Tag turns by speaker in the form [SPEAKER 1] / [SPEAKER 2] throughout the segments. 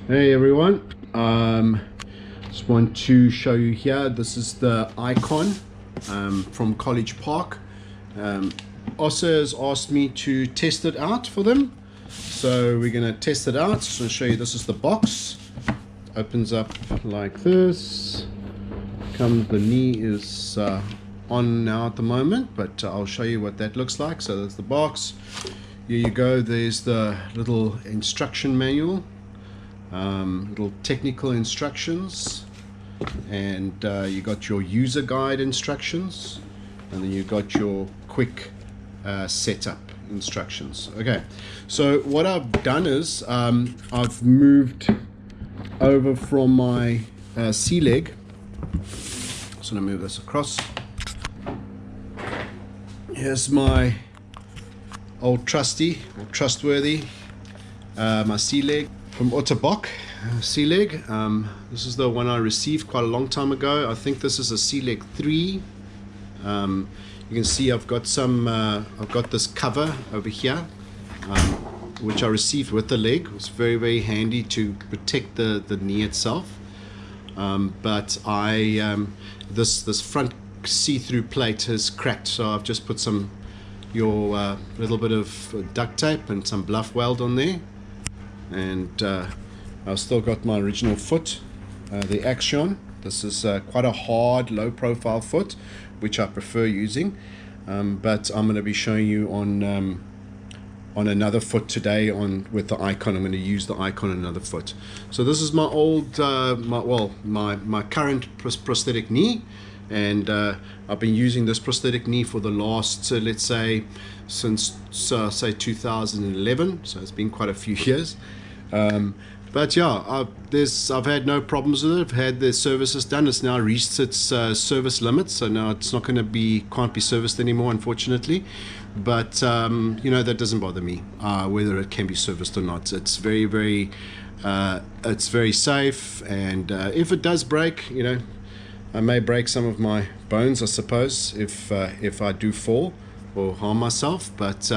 [SPEAKER 1] Hey everyone, just want to show you here. This is the icon from Collage Park. Ossa has asked me to test it out for them, so we're going to test it out. So I'll show you. This is the box. Opens up like this. The knee is on now at the moment, but I'll show you what that looks like. So that's the box. Here you go. There's the little instruction manual. Little technical instructions, and you got your user guide instructions, and then you got your quick setup instructions. Okay, so what I've done is I've moved over from my C leg. Just gonna move this across. Here's my old trustworthy my C leg from Otterbach C leg. This is the one I received quite a long time ago. I think this is a C leg 3. You can see I've got some I've got this cover over here, which I received with the leg. It's very handy to protect the knee itself. But this front see-through plate has cracked, so I've just put some little bit of duct tape and some bluff weld on there. And I've still got my original foot, the Action. This is quite a hard, low-profile foot, which I prefer using. But I'm going to be showing you on another foot today with the icon. I'm going to use the icon on another foot. So this is my old, my current prosthetic knee, and I've been using this prosthetic knee for the last, let's say, since say 2011. So it's been quite a few years. But yeah, I've had no problems with it. I've had the services done. It's now reached its service limit, so now it's not going to can't be serviced anymore, unfortunately. But you know, that doesn't bother me whether it can be serviced or not. It's very safe, and if it does break, you know, I may break some of my bones, I suppose, if I do fall or harm myself. But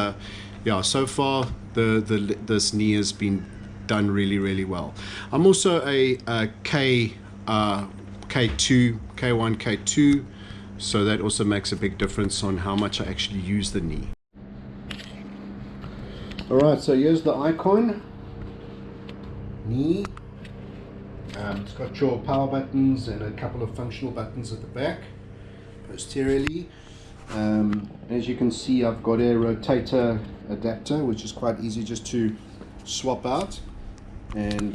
[SPEAKER 1] yeah, so far this knee has been done really well. I'm also a K1, K2, so that also makes a big difference on how much I actually use the knee. Alright, so here's the icon knee. It's got your power buttons and a couple of functional buttons at the back posteriorly. As you can see, I've got a rotator adapter, which is quite easy just to swap out. And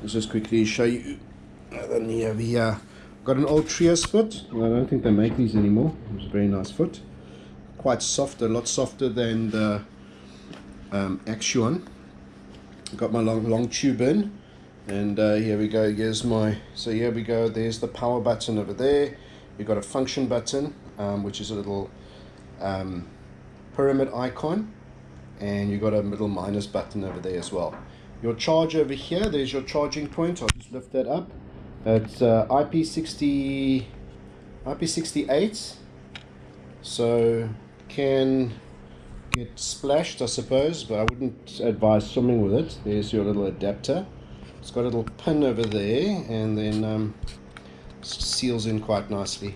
[SPEAKER 1] let's just quickly show you the knee over here. Got an old Trios foot. Well, I don't think they make these anymore. It's a very nice foot, quite soft, a lot softer than the Action. Got my long tube in, and here we go. Here's so here we go. There's the power button over there. You've got a function button, which is a little pyramid icon, and you've got a middle minus button over there as well. Your charge over here, there's your charging point. I'll just lift that up. It's IP68, so can get splashed, I suppose, but I wouldn't advise swimming with it. There's your little adapter. It's got a little pin over there, and then seals in quite nicely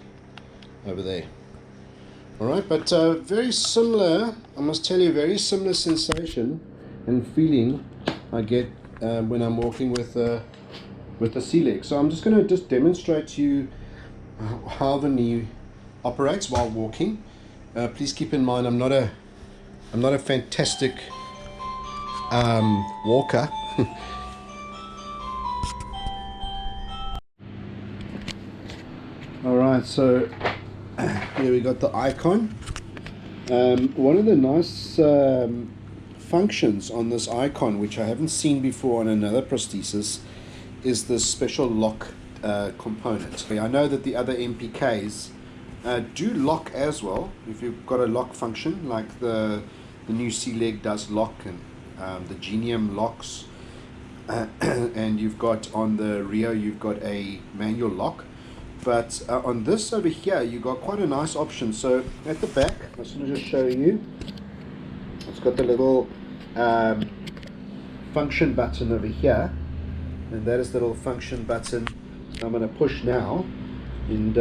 [SPEAKER 1] over there. Alright, but very similar, I must tell you, very similar sensation and feeling I get when I'm walking with the C leg. So I'm just going to demonstrate to you how the knee operates while walking. Please keep in mind, I'm not a fantastic walker. Alright, so here we got the icon. One of the nice functions on this icon, which I haven't seen before on another prosthesis, is this special lock component. I know that the other MPKs do lock as well. If you've got a lock function, like the new C leg does lock, and the Genium locks, and you've got on the Rio, you've got a manual lock. But on this over here, you got quite a nice option. So at the back, I'm just going to just show you. It's got the little function button over here, and that is the little function button. So I'm going to push now, and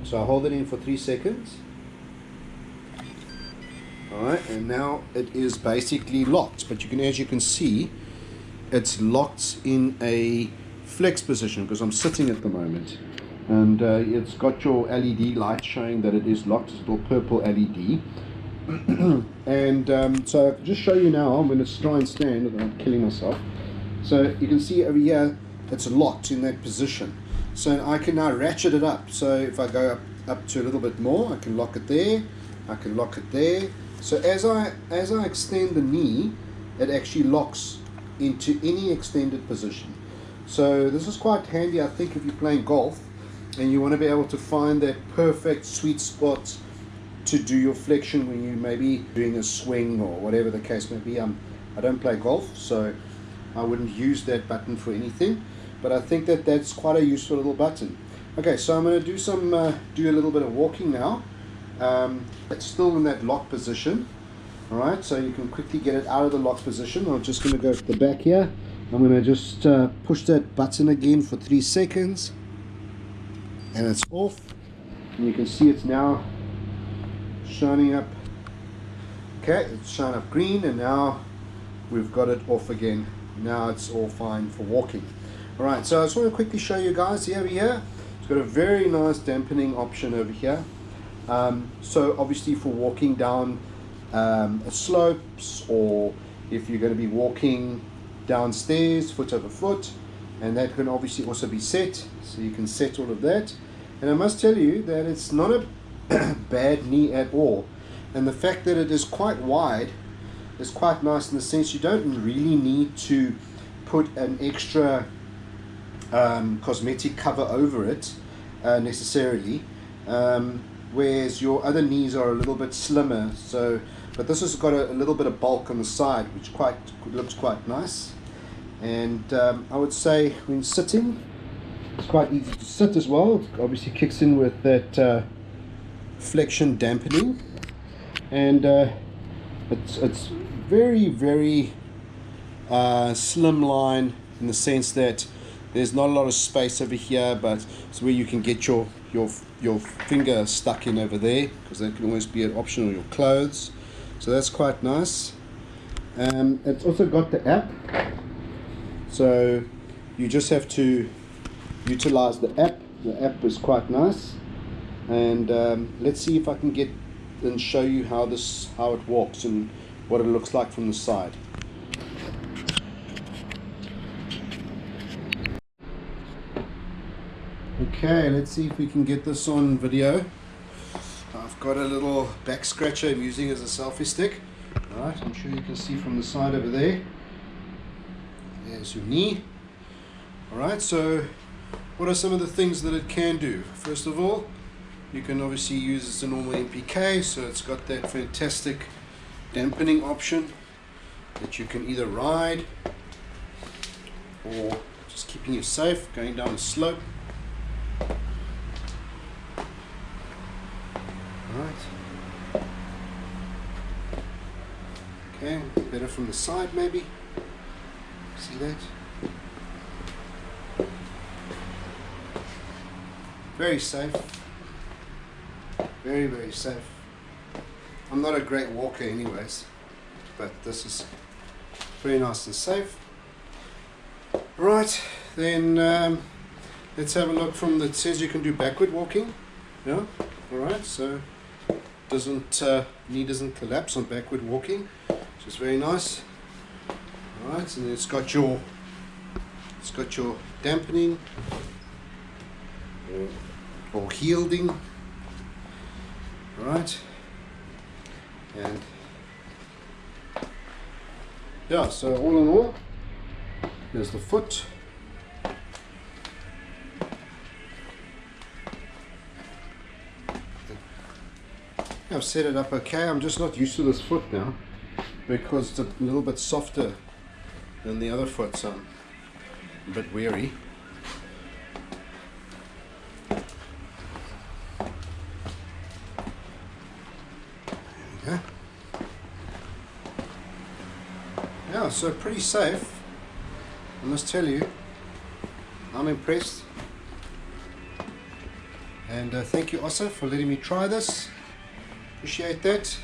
[SPEAKER 1] so I hold it in for 3 seconds. Alright, and now it is basically locked, but you can, as you can see, it's locked in a flex position because I'm sitting at the moment, and it's got your LED light showing that it is locked. It's a little purple LED. And so I'll just show you now. I'm going to try and stand without I'm killing myself. So you can see over here it's locked in that position, so I can now ratchet it up. So if I go up to a little bit more, I can lock it there, I can lock it there. So as I extend the knee, it actually locks into any extended position. So this is quite handy, I think, if you're playing golf and you want to be able to find that perfect sweet spot to do your flexion when you may be doing a swing or whatever the case may be. I don't play golf, so I wouldn't use that button for anything, but I think that that's quite a useful little button. Okay, so I'm going to do a little bit of walking now. It's still in that lock position. Alright, so you can quickly get it out of the lock position. I'm just going to go to the back here. I'm going to just push that button again for 3 seconds, and it's off, and you can see it's now shining up. Okay, it's shine up green, and now we've got it off again. Now it's all fine for walking. Alright, so I just want to quickly show you guys over here. It's got a very nice dampening option over here. So obviously for walking down slopes, or if you're going to be walking downstairs foot over foot, and that can obviously also be set, so you can set all of that. And I must tell you that it's not a bad knee at all, and the fact that it is quite wide is quite nice in the sense you don't really need to put an extra cosmetic cover over it necessarily, whereas your other knees are a little bit slimmer. So, but this has got a little bit of bulk on the side, which looks quite nice. And I would say when sitting, it's quite easy to sit as well. It obviously kicks in with that flexion dampening, and it's very, very slimline in the sense that there's not a lot of space over here, but it's where you can get your finger stuck in over there, because that can always be an option on your clothes. So that's quite nice. It's also got the app, so you just have to utilize the app. The app is quite nice, and let's see if I can get and show you how it walks and what it looks like from the side. Okay, let's see if we can get this on video. I've got a little back scratcher I'm using as a selfie stick. Alright, I'm sure you can see from the side over there. There's your knee. Alright, so what are some of the things that it can do? First of all, you can obviously use it's a normal MPK, so it's got that fantastic dampening option that you can either ride or just keeping you safe going down a slope. Alright. Okay, better from the side maybe. See that? Very safe. Very, very safe. I'm not a great walker anyways, but this is very nice and safe. Right, then let's have a look from the, it says you can do backward walking. Yeah, alright, so knee doesn't collapse on backward walking, which is very nice. Alright, and then it's got your dampening or yielding. Alright, and yeah, so all in all, there's the foot. I've set it up okay. I'm just not used to this foot now because it's a little bit softer than the other foot, so I'm a bit wary. There we go. Yeah, so pretty safe. I must tell you, I'm impressed. And thank you, Ossa, for letting me try this. Appreciate that.